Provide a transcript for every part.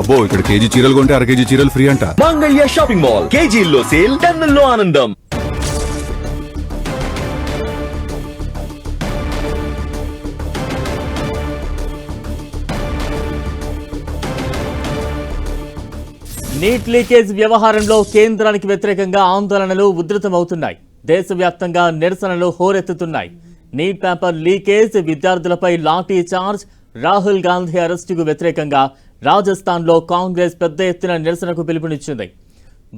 అబ్బో ఇక్కడ కేజీ చీరలు కొంటే అర కేజీ చీరలు ఫ్రీ అంట. మంగళ్య షాపింగ్ మాల్ కేజీల్లో సేల్, టన్నుల్లో ఆనందం. నీట్ లీకేజ్ వ్యవహారంలో కేంద్రానికి వ్యతిరేకంగా ఆందోళనలు ఉధృతమవుతున్నాయి. దేశవ్యాప్తంగా నిరసనలు హోరెత్తుతున్నాయి. నీట్ పేపర్ లీకేజ్, విద్యార్థులపై లాఠీ చార్జ్, రాహుల్ గాంధీ అరెస్టుకు వ్యతిరేకంగా రాజస్థాన్లో కాంగ్రెస్ పెద్ద ఎత్తున నిరసనకు పిలుపునిచ్చింది.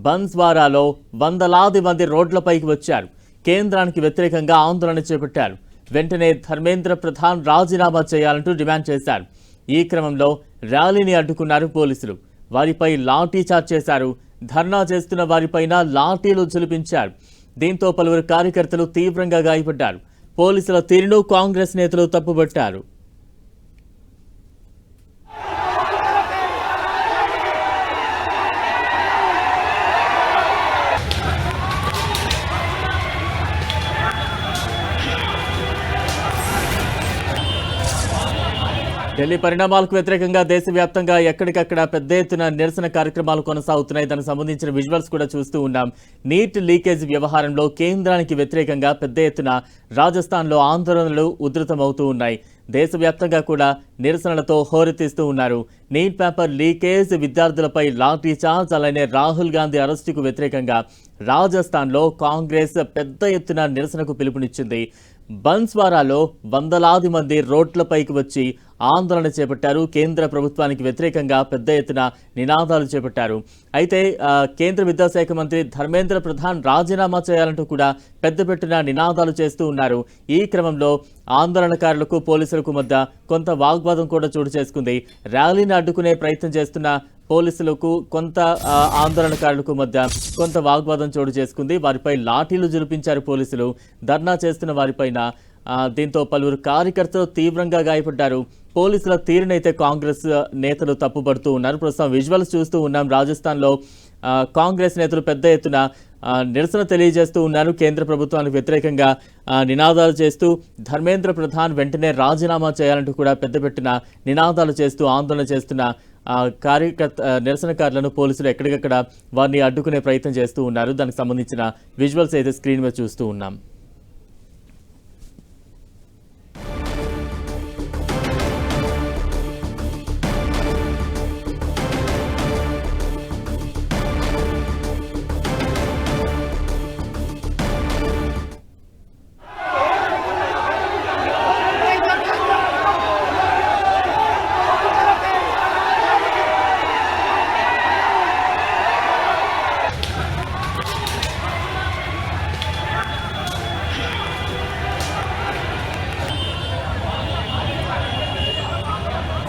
బన్స్వారాలో వందలాది మంది రోడ్లపైకి వచ్చారు. కేంద్రానికి వ్యతిరేకంగా ఆందోళన చేపట్టారు. వెంటనే ధర్మేంద్ర ప్రధాన్ రాజీనామా చేయాలంటూ డిమాండ్ చేశారు. ఈ క్రమంలో ర్యాలీని అడ్డుకున్నారు పోలీసులు. వారిపై లాఠీ చార్జ్ చేశారు. ధర్నా చేస్తున్న వారిపైన లాఠీలు ఝుళిపించారు. దీంతో పలువురు కార్యకర్తలు తీవ్రంగా గాయపడ్డారు. పోలీసుల తీరును కాంగ్రెస్ నేతలు తప్పుబట్టారు. ఢిల్లీ పరిణామాలకు వ్యతిరేకంగా దేశవ్యాప్తంగా ఎక్కడికక్కడ పెద్ద ఎత్తున నిరసన కార్యక్రమాలు కొనసాగుతున్నాయి. దానికి సంబంధించిన విజువల్స్ కూడా చూస్తూ ఉన్నాం. నీట్ లీకేజ్ వ్యవహారంలో కేంద్రానికి వ్యతిరేకంగా పెద్ద ఎత్తున రాజస్థాన్లో ఆందోళనలు ఉధృతమవుతూ ఉన్నాయి. దేశవ్యాప్తంగా కూడా నిరసనలతో హోరెత్తిస్తూ ఉన్నారు. నీట్ పేపర్ లీకేజ్, విద్యార్థులపై లాఠీ చార్జ్, అలానే రాహుల్ గాంధీ అరెస్టుకు వ్యతిరేకంగా రాజస్థాన్లో కాంగ్రెస్ పెద్ద ఎత్తున నిరసనకు పిలుపునిచ్చింది. బన్స్వారాలో వందలాది మంది రోడ్లపైకి వచ్చి ఆందోళన చేపట్టారు. కేంద్ర ప్రభుత్వానికి వ్యతిరేకంగా పెద్ద ఎత్తున నినాదాలు చేపట్టారు. అయితే కేంద్ర విద్యాశాఖ మంత్రి ధర్మేంద్ర ప్రధాన్ రాజీనామా చేయాలంటూ కూడా పెద్ద పెట్టున నినాదాలు చేస్తూ ఉన్నారు. ఈ క్రమంలో ఆందోళనకారులకు పోలీసులకు మధ్య కొంత వాగ్వాదం కూడా చోటు చేసుకుంది. ర్యాలీని అడ్డుకునే ప్రయత్నం చేస్తున్న పోలీసులకు కొంత ఆందోళనకారులకు మధ్య కొంత వాగ్వాదం చోటు చేసుకుంది. వారిపై లాఠీలు ఝుళిపించారు పోలీసులు. ధర్నా చేస్తున్న వారిపైన. దీంతో పలువురు కార్యకర్తలు తీవ్రంగా గాయపడ్డారు. పోలీసుల తీరునైతే కాంగ్రెస్ నేతలు తప్పుపడుతూ ఉన్నారు. ప్రస్తుతం విజువల్స్ చూస్తూ ఉన్నాం. రాజస్థాన్లో కాంగ్రెస్ నేతలు పెద్ద ఎత్తున నిరసన తెలియజేస్తూ ఉన్నారు. కేంద్ర ప్రభుత్వానికి వ్యతిరేకంగా నినాదాలు చేస్తూ ధర్మేంద్ర ప్రధాన్ వెంటనే రాజీనామా చేయాలంటూ కూడా పెద్ద పెట్టిన నినాదాలు చేస్తూ ఆందోళన చేస్తున్న నిరసనకారులను పోలీసులు ఎక్కడికక్కడ వారిని అడ్డుకునే ప్రయత్నం చేస్తూ ఉన్నారు. దానికి సంబంధించిన విజువల్స్ అయితే స్క్రీన్ మీద చూస్తూ ఉన్నాం.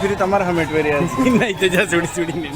फिर તમારા હમેટ વેરી નહીં તો જા છોડી છોડી નહીં